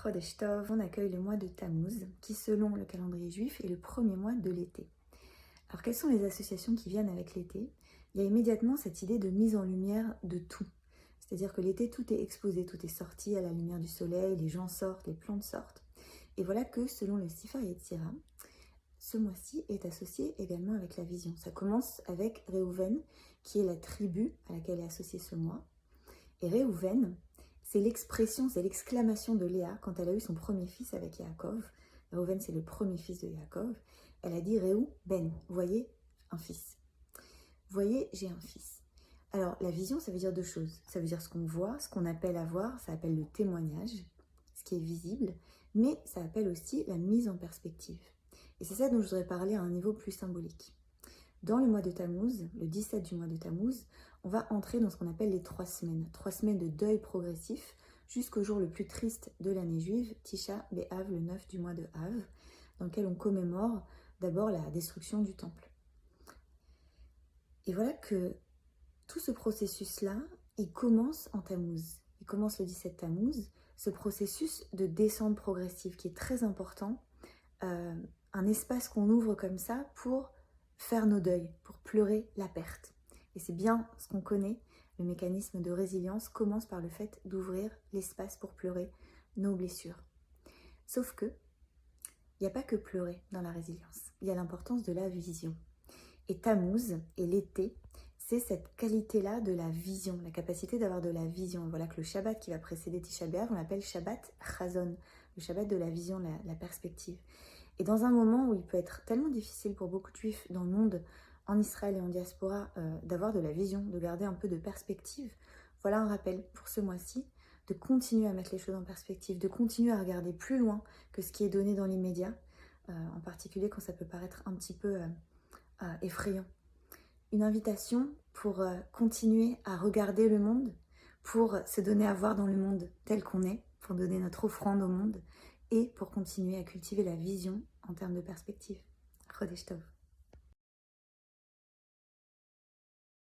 Chodesh Tov, on accueille le mois de Tammuz, qui selon le calendrier juif est le premier mois de l'été. Alors quelles sont les associations qui viennent avec l'été? Il y a immédiatement cette idée de mise en lumière de tout. C'est-à-dire que l'été, tout est exposé, tout est sorti à la lumière du soleil, les gens sortent, les plantes sortent. Et voilà que selon le Sefer Yetzira, ce mois-ci est associé également avec la vision. Ça commence avec Réhouven, qui est la tribu à laquelle est associé ce mois. Et Réhouven, c'est l'expression, c'est l'exclamation de Léa quand elle a eu son premier fils avec Yaakov. Réhouven, c'est le premier fils de Yaakov. Elle a dit Réhouven, voyez, un fils. Voyez, j'ai un fils. Alors, la vision, ça veut dire deux choses. Ça veut dire ce qu'on voit, ce qu'on appelle à voir, ça appelle le témoignage, ce qui est visible, mais ça appelle aussi la mise en perspective. Et c'est ça dont je voudrais parler à un niveau plus symbolique. Dans le mois de Tammuz, le 17 du mois de Tammuz, on va entrer dans ce qu'on appelle les 3 semaines. 3 semaines de deuil progressif jusqu'au jour le plus triste de l'année juive, Tisha B'Av, le 9 du mois de Av, dans lequel on commémore d'abord la destruction du temple. Et voilà que tout ce processus-là, il commence en Tammuz. Il commence le 17 Tammuz, ce processus de descente progressive qui est très important, un espace qu'on ouvre comme ça pour faire nos deuils, pour pleurer la perte. Et c'est bien ce qu'on connaît, le mécanisme de résilience commence par le fait d'ouvrir l'espace pour pleurer nos blessures. Sauf que, il n'y a pas que pleurer dans la résilience, il y a l'importance de la vision. Et Tammuz et l'été, c'est cette qualité-là de la vision, la capacité d'avoir de la vision. Voilà que le Shabbat qui va précéder Tisha B'Av, on l'appelle Shabbat Chazon, le Shabbat de la vision, la perspective. Et dans un moment où il peut être tellement difficile pour beaucoup de juifs dans le monde, en Israël et en diaspora, d'avoir de la vision, de garder un peu de perspective, voilà un rappel pour ce mois-ci, de continuer à mettre les choses en perspective, de continuer à regarder plus loin que ce qui est donné dans l'immédiat, en particulier quand ça peut paraître un petit peu effrayant. Une invitation pour continuer à regarder le monde, pour se donner à voir dans le monde tel qu'on est, pour donner notre offrande au monde et pour continuer à cultiver la vision en termes de perspective. Chodesh Tov.